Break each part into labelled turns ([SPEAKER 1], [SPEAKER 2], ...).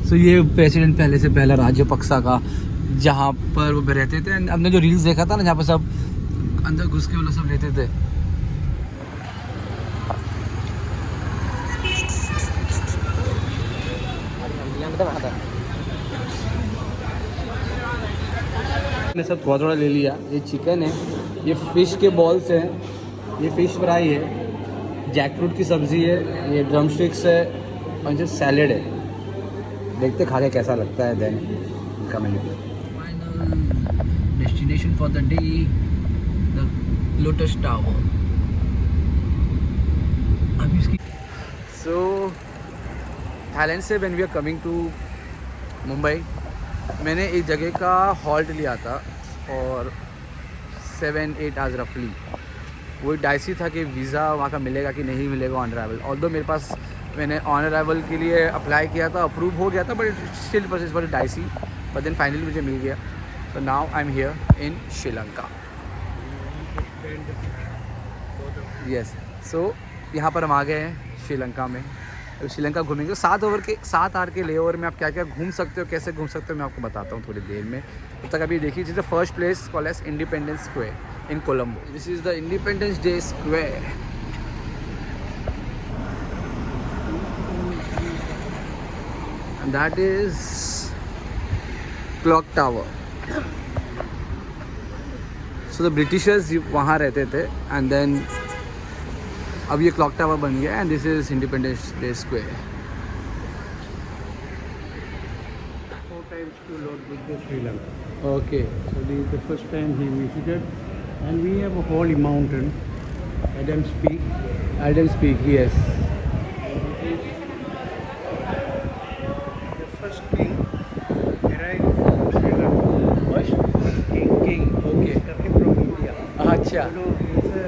[SPEAKER 1] सो ये प्रेसिडेंट पहले से पहला राजपक्सा का, जहाँ पर वो रहते थे। हमने जो रील्स देखा था ना, जहाँ पर सब अंदर घुस के वो लोग सब रहते थे। मैंने सब थोड़ा थोड़ा ले लिया। ये चिकन है, ये फ़िश के बॉल्स हैं, ये फ़िश फ्राई है, जैकफ्रूट की सब्ज़ी है, ये ड्रम स्टिक्स है और जो सैलेड है। देखते खा के कैसा लगता है, then comment. Final destination for the day, the lotus tower. अभी इसकी सो थाईलैंड से when we are coming to Mumbai, मैंने एक जगह का हॉल्ट लिया था और 7-8 आवर्स रफली। वो डाइसी था कि वीज़ा वहाँ का मिलेगा कि नहीं मिलेगा ऑन अराइवल। ऑल्दो मेरे पास, मैंने ऑन अराइवल के लिए अप्लाई किया था, अप्रूव हो गया था, but still process for dicey, but then finally मुझे मिल गया। So now I am here in Sri Lanka. Yes, so यहाँ पर हम आ गए हैं श्रीलंका में। श्रीलंका घूमेंगे। 7 आवर के ले ओवर में आप क्या क्या घूम सकते हो, कैसे घूम सकते हो, मैं आपको बताता हूँ थोड़ी देर में। तब तक अभी देखिए, this the first place called as independence square in Colombo. This is the independence day square. That is clock tower. So the Britishers वहाँ रहते थे एंड देन अब ये क्लॉक टावर बन गया and this is independence day square.
[SPEAKER 2] 4 times to Lord Buddha Sri Lanka.
[SPEAKER 1] Okay,
[SPEAKER 2] So this is the first time he visited, and we have a holy mountain, Adam's Peak.
[SPEAKER 1] Adam's Peak, yes.
[SPEAKER 2] The first king arrived from Sri Lanka.
[SPEAKER 1] First king, okay.
[SPEAKER 2] Coming from India.
[SPEAKER 1] अच्छा,
[SPEAKER 2] So it's a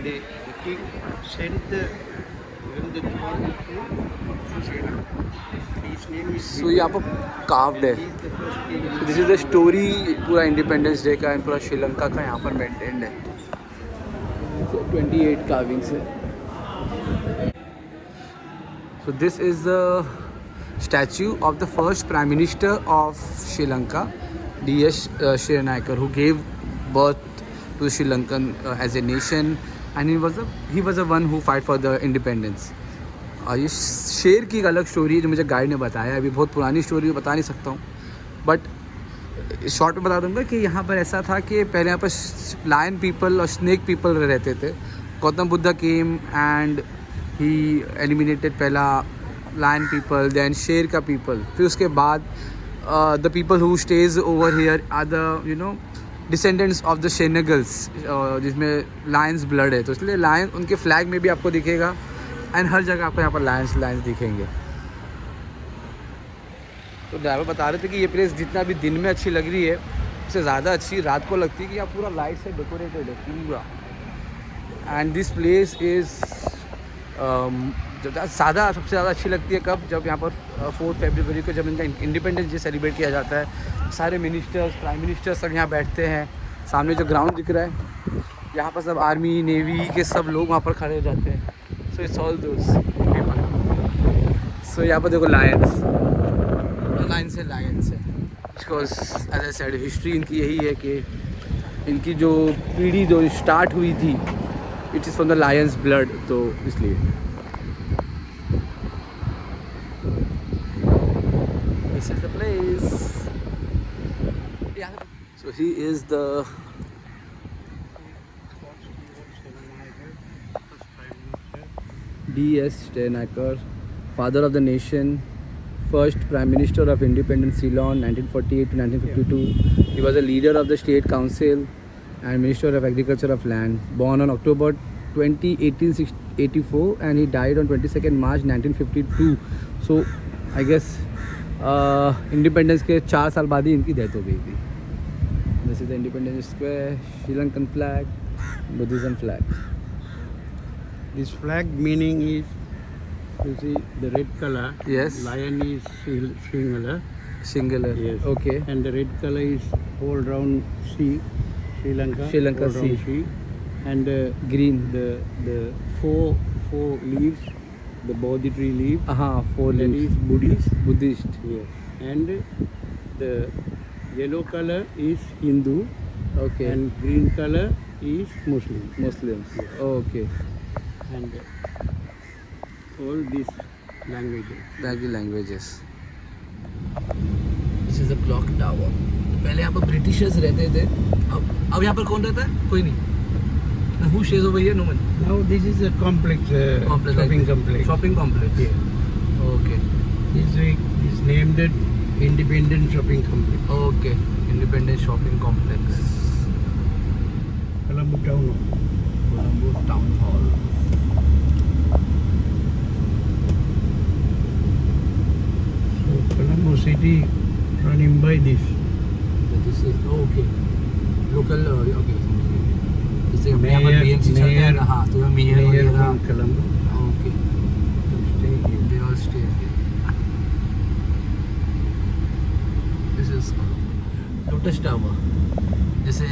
[SPEAKER 2] the king sent the Diwali to Sri Lanka. His name is
[SPEAKER 1] सो यहाँ पर carved है।
[SPEAKER 2] he is the first king.
[SPEAKER 1] This is the story पूरा independence day का and पूरा श्रीलंका का यहाँ पर मेंटेन्ड है। 28 कार्विंग्स है। So this is the statue of the first prime minister of Sri Lanka, DS Srenaikar, who gave birth to Sri Lankan as a nation, and he was the one who fight for the independence. और ये शेर की एक अलग story है जो मुझे guide ने बताया। अभी बहुत पुरानी स्टोरी बता नहीं सकता हूँ, बट शॉर्ट में बता दूंगा कि यहाँ पर ऐसा था कि पहले यहाँ पर लायन पीपल और स्नेक पीपल रहते थे। Gautam Buddha came and he eliminated पहला लायन पीपल, देन शेर का पीपल, फिर उसके बाद the people who stayed over here are the descendants of the शेनेगल्स, जिसमें लायंस ब्लड है, तो इसलिए लायन उनके फ्लैग में भी आपको दिखेगा एंड हर जगह आपको यहाँ पर लायंस दिखेंगे। तो ड्राइवर बता रहे थे कि ये प्लेस जितना भी दिन में अच्छी लग रही है, उससे ज़्यादा अच्छी रात को लगती है कि यहाँ पूरा लाइट से डेकोरेटेड है पूरा। एंड दिस प्लेस इज़ सबसे ज़्यादा अच्छी लगती है कब, जब यहाँ पर 4 फरवरी को जब इनका इंडिपेंडेंस डे सेलिब्रेट किया जाता है। सारे मिनिस्टर्स, प्राइम मिनिस्टर सब यहाँ बैठते हैं। सामने जो ग्राउंड दिख रहा है, यहाँ पर सब आर्मी नेवी के सब लोग वहाँ पर खड़े हो जाते हैं। So it's all those people. So यहाँ पर देखो लायंस है, because as I said history इनकी यही है कि इनकी जो पीढ़ी जो स्टार्ट हुई थी, it is from the Lions blood, तो इसलिए। This is the place. So he is the DS Srenaikar, father of the nation, first Prime Minister of independent Ceylon 1948 to 1952. He was a leader of the State Council and Minister of Agriculture of Land. Born on October 20, 1884 and he died on 22nd March 1952. So I guess independence के 4 साल बाद ही इनकी death हो गई थी। This is the Independence Square, Sri Lankan flag, Buddhism flag.
[SPEAKER 2] This flag meaning is, you see the red color.
[SPEAKER 1] Yes.
[SPEAKER 2] Lion is singular.
[SPEAKER 1] Singular.
[SPEAKER 2] Yes.
[SPEAKER 1] Okay.
[SPEAKER 2] And the red color is whole round sea, Sri Lanka.
[SPEAKER 1] Sri Lanka
[SPEAKER 2] whole round sea. and green, the four leaves, the Bodhi tree leaf,
[SPEAKER 1] हाँ, 4
[SPEAKER 2] that
[SPEAKER 1] leaves.
[SPEAKER 2] is Buddhist.
[SPEAKER 1] Buddhist.
[SPEAKER 2] Yes. And the yellow color is Hindu,
[SPEAKER 1] Okay.
[SPEAKER 2] and green color is Muslim.
[SPEAKER 1] Muslims. Okay.
[SPEAKER 2] And all these languages.
[SPEAKER 1] Back languages. This is a clock tower. पहले यहाँ पर Britishers रहते थे. अब यहाँ पर कौन रहता है? कोई नहीं. Who stays over here? No one.
[SPEAKER 2] Now this is a complex, shopping complex.
[SPEAKER 1] Shopping complex.
[SPEAKER 2] Yeah.
[SPEAKER 1] Okay.
[SPEAKER 2] This is named it Independent Shopping Complex.
[SPEAKER 1] Okay. Independent shopping complex.
[SPEAKER 2] Colombo Town Hall.
[SPEAKER 1] Colombo Town Hall.
[SPEAKER 2] So Colombo city running by this.
[SPEAKER 1] This is okay. Local. Okay. जैसे यहाँ पर
[SPEAKER 2] Mayor-
[SPEAKER 1] BMC चलते हैं
[SPEAKER 2] mayor-
[SPEAKER 1] ना, हाँ, तो mayor
[SPEAKER 2] Mayor
[SPEAKER 1] वगैरह.
[SPEAKER 2] from Colombo.
[SPEAKER 1] Okay.
[SPEAKER 2] to stay here.
[SPEAKER 1] They all stay here. This is Lotus Tower. जैसे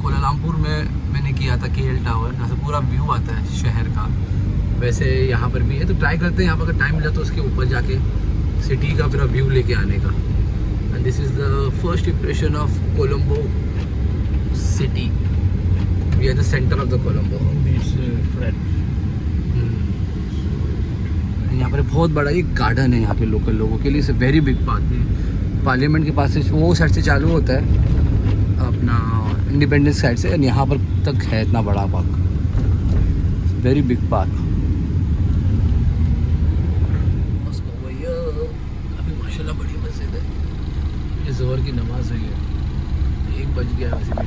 [SPEAKER 1] कोलालमपुर में मैंने किया था KL टावर, जहाँ से पूरा व्यू आता है शहर का, वैसे यहाँ पर भी है. तो ट्राई करते हैं यहाँ पर अगर टाइम मिला तो उसके ऊपर जाके सिटी का पूरा व्यू लेके आने का. And this is the first impression of Colombo city. We are the centre of the Colombo.
[SPEAKER 2] These flats.
[SPEAKER 1] यहाँ पर बहुत बड़ा ये गार्डन है यहाँ पे लोकल लोगों के लिए. It's very big park. Parliament के पास से वो साइड से चालू होता है अपना इंडिपेंडेंस साइड से, और यहाँ पर तक है इतना बड़ा पार्क. Very big park. अभी माशाल्लाह बड़ी मस्जिद है. ये जोहर की नमाज हुई है, 1 बज गया. वैसे भी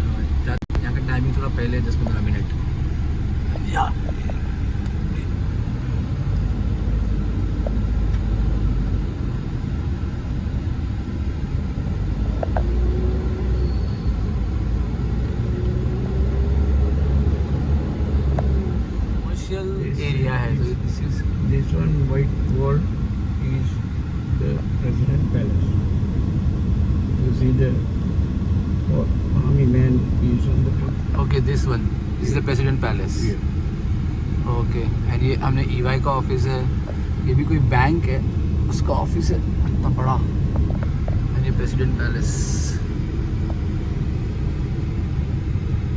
[SPEAKER 1] यहाँ का टाइमिंग थोड़ा पहले 10-15 मिनट. एरिया है. तो this is
[SPEAKER 2] This one white wall is the President Palace. You see the army man is on the top.
[SPEAKER 1] Okay. This one is the president palace. Okay. And ये हमने EY का office है. ये भी कोई bank है, उसका office है इतना बड़ा. एंड ये प्रेसिडेंट पैलेस.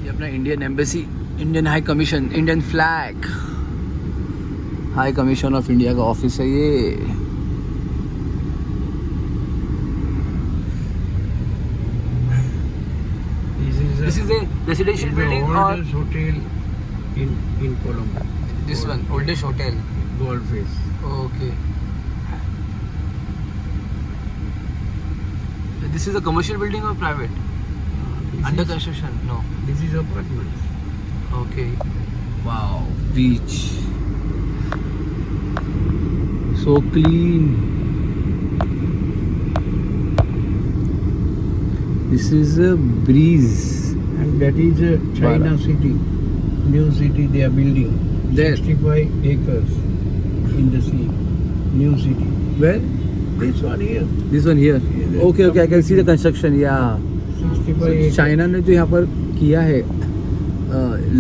[SPEAKER 1] ये अपना Indian embassy, Indian high commission, Indian flag, high commission of India का ऑफिस है ये.
[SPEAKER 2] This is
[SPEAKER 1] this is a residential
[SPEAKER 2] the
[SPEAKER 1] building or
[SPEAKER 2] oldest hotel in Colombo.
[SPEAKER 1] this one oldest hotel.
[SPEAKER 2] Gold Face.
[SPEAKER 1] Okay. This is a commercial building or private? Under construction? No.
[SPEAKER 2] This is apartment.
[SPEAKER 1] Okay. Wow. Beach. So clean. This is a breeze.
[SPEAKER 2] And that is a China
[SPEAKER 1] Bala.
[SPEAKER 2] city. New city they are building.
[SPEAKER 1] There.
[SPEAKER 2] 65 acres in the sea. New city.
[SPEAKER 1] Where?
[SPEAKER 2] This one here.
[SPEAKER 1] This one here.
[SPEAKER 2] Yeah,
[SPEAKER 1] Okay, okay. I can see the construction. Yeah.
[SPEAKER 2] 65 acres.
[SPEAKER 1] China ने जो यहाँ पर किया है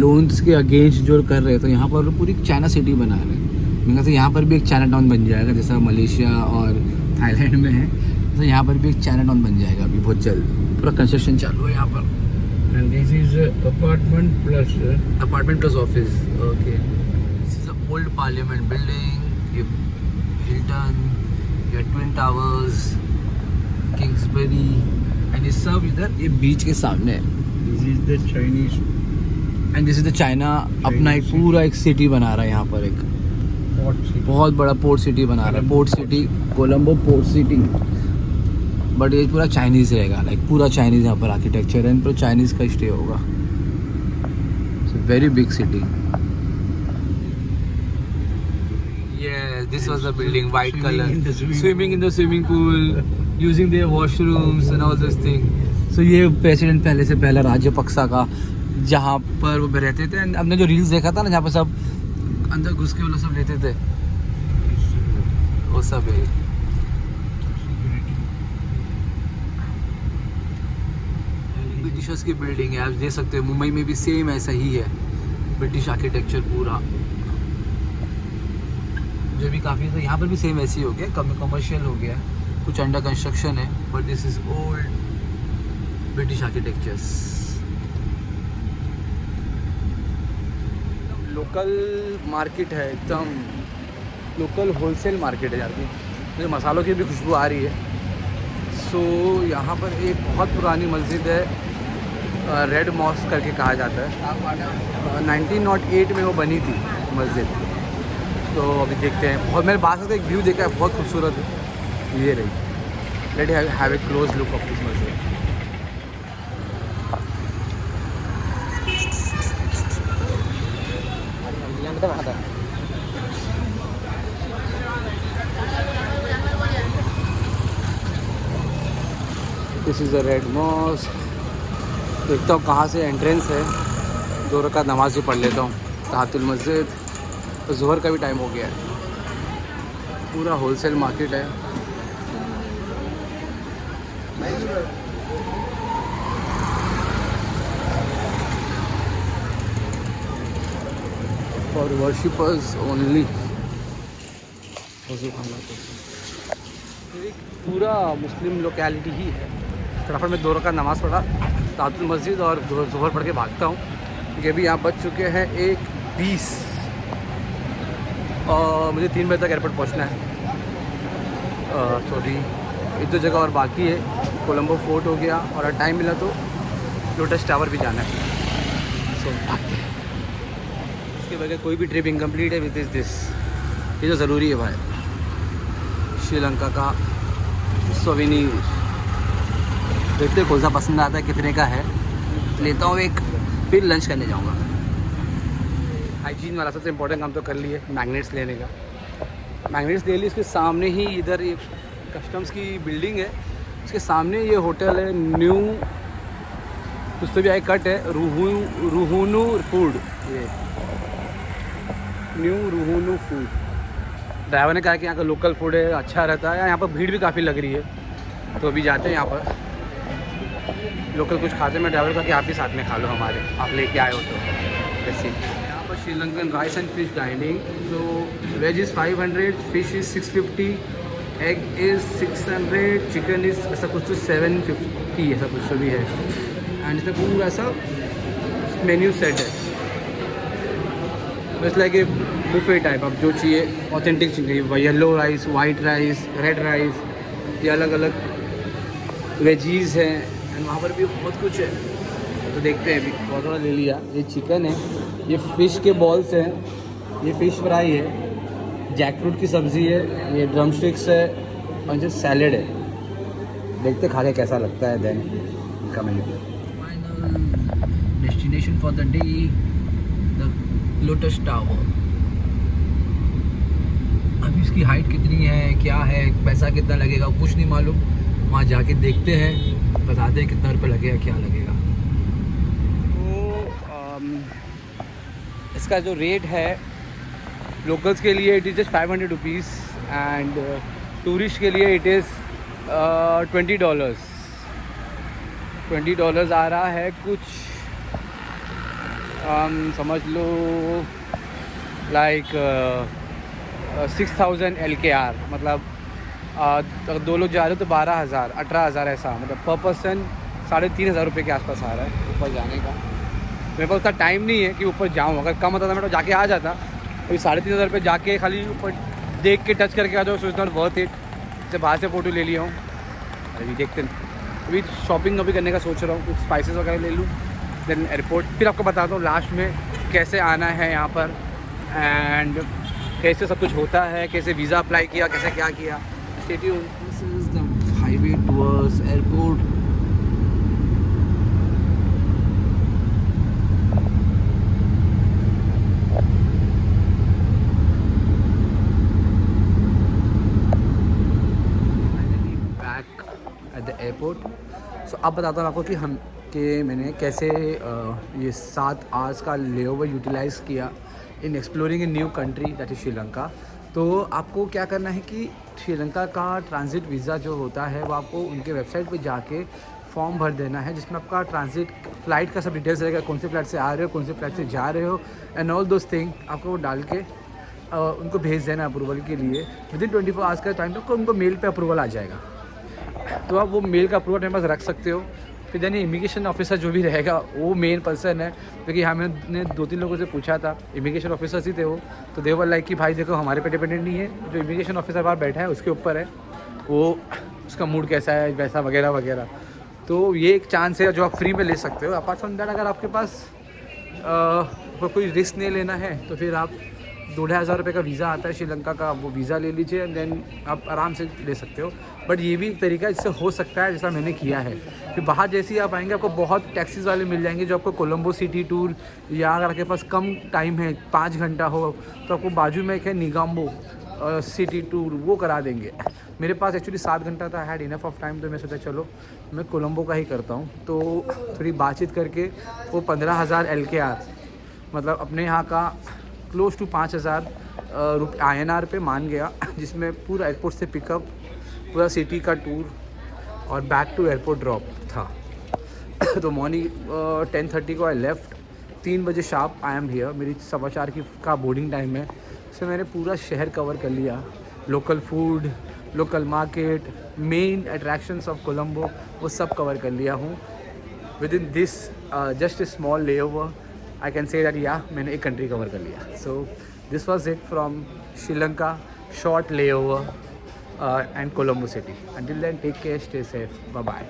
[SPEAKER 1] loans के against जो कर रहे हैं, तो यहाँ पर पूरी चाइना सिटी बना रहे हैं. मैंने कहा यहाँ पर भी एक चाइना टाउन बन जाएगा, जैसा मलेशिया और थाईलैंड में है. तो यहाँ पर भी एक चाइना टाउन बन जाएगा अभी बहुत जल्द. पूरा कंस्ट्रक्शन चालू है यहाँ पर.
[SPEAKER 2] And this is apartment plus
[SPEAKER 1] apartment plus office. Okay. This is old parliament building. ये हिल्टन, ये ट्विन टावर्स, किंग्सबरी, एंड ये सब इधर ये बीच के सामने है.
[SPEAKER 2] this is the Chinese
[SPEAKER 1] and this is the China अपना एक पूरा एक सिटी बना रहा है यहाँ पर. एक
[SPEAKER 2] port city.
[SPEAKER 1] बहुत बड़ा पोर्ट सिटी बना रहा है. Port city, Colombo port city. But ये पूरा चाइनीज़ रहेगा, लाइक पूरा चाइनीज़ यहाँ पर आर्किटेक्चर है. पूरा चाइनीज़ का स्टे होगा. Very big city. Yes, this was the building, white color. Swimming in the swimming pool, using their washrooms and all those things. So ये प्रेसिडेंट पहले से पहला राजपक्सा का, जहाँ पर वो रहते थे. And हमने जो रील्स देखा था ना, जहाँ पर सब अंदर घुस के वो लोग सब लेते थे, वो सब है. ब्रिटिशर्स की बिल्डिंग है, आप देख सकते हो। मुंबई में भी सेम ऐसा ही है, ब्रिटिश आर्किटेक्चर पूरा, जो भी काफ़ी, तो यहाँ पर भी सेम ऐसे ही हो गया, कमर्शियल हो गया, कुछ अंडर कंस्ट्रक्शन है, but this is old British architectures. Local market है, एकदम लोकल होलसेल मार्केट है यार। मुझे मसालों की भी खुशबू आ रही है। सो यहाँ पर एक बहुत पुरानी मस्जिद है, रेड मॉस्क करके कहा जाता है। 1908 में वो बनी थी मस्जिद। तो अभी देखते हैं, बहुत मेरे पास से एक व्यू देखा है, बहुत खूबसूरत है, ये रही। Let have a close look of this मस्जिद। This is the red mosque. देखता हूँ कहाँ से एंट्रेंस है, 2 रकात नमाज भी पढ़ लेता हूँ। तहातुल मस्जिद, तो ज़ोहर का भी टाइम हो गया है। पूरा होलसेल मार्केट है। For worshippers only. पूरा मुस्लिम लोकेलिटी ही है। फटाफट में 2 रकात नमाज़ पढ़ा, तहातुल मस्जिद, और ज़ोहर पढ़ के भागता हूँ, क्योंकि अभी यहाँ बज चुके हैं 1:20 और मुझे 3 बजे तक एयरपोर्ट पहुँचना है। सॉरी, 1-2 जगह और बाकी है। कोलंबो फोर्ट हो गया, और अगर टाइम मिला तो लोटस टावर भी जाना है। सो इसके बगैर कोई भी ट्रिप इनकम्प्लीट है। विद दिस ये तो ज़रूरी है भाई, श्रीलंका का सोवेनिर। देखते कौन सा पसंद आता है, कितने का है, लेता हूँ एक, फिर लंच करने जाऊँगा। हाइजीन वाला सबसे इम्पोर्टेंट काम तो कर लिए, मैग्नेट्स लेने का। मैग्नेट्स ले ली, इसके सामने ही इधर एक कस्टम्स की बिल्डिंग है, उसके सामने ये होटल है, न्यू कुछ तो भी आई कट है, रूहूनू फूड, ये न्यू रूहूनू फूड। ड्राइवर ने कहा कि यहाँ का लोकल फूड है, अच्छा रहता है। यहाँ पर भीड़ भी काफ़ी लग रही है, तो अभी जाते हैं यहाँ पर लोकल कुछ खाते। मैं ड्राइवर का कि आप भी साथ में खा लो हमारे, आप लेके आए हो तो वैसे। यहाँ पर Sri Lankan rice and fish dining. जो veg is 500, fish is 650, egg is 600, chicken is ऐसा कुछ तो 750, ऐसा कुछ तो भी है। एंड इसमें पूरा ऐसा मेन्यू सेट है, बस लाइक ए बुफे टाइप। आप जो चाहिए ऑथेंटिक चाहिए, yellow rice, white rice, red rice, ये अलग अलग वेजीज़ हैं। एंड वहाँ पर भी बहुत कुछ है, तो देखते हैं। अभी बहुत थोड़ा ले लिया। ये चिकन है, ये फ़िश के बॉल्स हैं, ये फ़िश फ्राई है, जैकफ्रूट की सब्ज़ी है, ये ड्रम स्टिक्स है, और ये सैलेड है। देखते खा के कैसा लगता है, then comment. Final destination for the day, the lotus tower. अभी इसकी हाइट कितनी है, क्या है, पैसा कितना लगेगा, कुछ नहीं मालूम। वहाँ जाके देखते हैं, बताते हैं कितना रुपये लगेगा, क्या लगेगा। तो इसका जो रेट है लोकल्स के लिए, it is just 500 rupees, and tourist के लिए इट इज़ $20। $20 आ रहा है कुछ, समझ लो लाइक 6000 LKR, मतलब अगर 2 लोग जा रहे हो तो 12,000 18,000 ऐसा, मतलब पर पर्सन 3,500 रुपये के आसपास आ रहा है ऊपर जाने का। मेरे पास उतना टाइम नहीं है कि ऊपर जाऊँ, अगर कम होता था मैं तो जाके आ जाता। अभी 3,500 रुपये जाके खाली ऊपर देख के टच करके आ जाओ, so it's not worth it. जैसे बाहर से फ़ोटो ले लिया हूँ। अभी देखते हैं, अभी शॉपिंग अभी करने का सोच रहा हूँ, कुछ स्पाइसेस वगैरह ले लूँ, देन एयरपोर्ट। फिर आपको बताता हूँ लास्ट में कैसे आना है यहाँ पर, एंड कैसे सब कुछ होता है, कैसे वीज़ा अप्लाई किया, कैसे क्या किया। Stay tuned. This is the highway towards airport. Finally back at the airport. So अब बताता हूँ आपको कि मैंने कैसे ये 7 आवर्स का लेओवर यूटिलाइज़ किया इन exploring a new country, that is Sri Lanka. तो आपको क्या करना है कि श्रीलंका का ट्रांजिट वीज़ा जो होता है वो आपको उनके वेबसाइट पे जाके फॉर्म भर देना है जिसमें आपका ट्रांजिट फ़्लाइट का सब डिटेल्स रहेगा, कौन से फ़्लाइट से आ रहे हो, कौन से फ़्लाइट से जा रहे हो, एंड ऑल दोस थिंग आपको वो डाल के उनको भेज देना अप्रूवल के लिए। विदिन 24 आवर्स का टाइम तो उनको मेल पे अप्रूवल आ जाएगा, तो आप वो मेल का अप्रूवल अपने पास रख सकते हो। फिर यानी इमिग्रेशन ऑफिसर जो भी रहेगा वो मेन पर्सन है, क्योंकि हमने 2-3 लोगों से पूछा था, इमिग्रेशन ऑफिसर्स ही थे वो, तो दे वर लाइक कि भाई देखो हमारे पे डिपेंडेंट नहीं है, जो इमिग्रेशन ऑफिसर बाहर बैठा है उसके ऊपर है, वो उसका मूड कैसा है वैसा वगैरह वगैरह। तो ये एक चांस है जो आप फ्री में ले सकते हो। अपार्ट फ्रॉम दैट, अगर आपके पास कोई रिस्क नहीं लेना है तो फिर आप 2,500 रुपये का वीज़ा आता है श्रीलंका का, वो वीज़ा ले लीजिए एंड देन आप आराम से ले सकते हो। बट ये भी एक तरीका है जिससे हो सकता है, जैसा मैंने किया है। फिर बाहर जैसे ही आप आएंगे आपको बहुत टैक्सीज़ वाले मिल जाएंगे जो आपको कोलंबो सिटी टूर, या अगर आपके पास कम टाइम है 5 घंटा हो तो आपको बाजू में एक है निगाम्बो सिटी टूर, वो करा देंगे। मेरे पास एक्चुअली 7 घंटा था, हैड इनफ ऑफ टाइम, तो मैं सोचा चलो मैं कोलंबो का ही करता हूँ। तो थोड़ी बातचीत करके वो 15,000 LKR, मतलब अपने यहाँ का क्लोज टू 5,000 INR पे मान गया, जिसमें पूरा एयरपोर्ट से पिकअप, पूरा सिटी का टूर और बैक टू एयरपोर्ट ड्रॉप था। तो मॉर्निंग 10:30 को आई लेफ्ट, 3 बजे शार्प आई एम हियर। मेरी 4:15 का बोर्डिंग टाइम है। इससे मैंने पूरा शहर कवर कर लिया, local food, local market, main attractions of Colombo, वो सब कवर कर लिया हूँ with in this just a small layover. I can say that या मैंने एक कंट्री कवर कर लिया। So this was it from Sri Lanka, short layover and Colombo city. Until then, take care, stay safe, bye bye.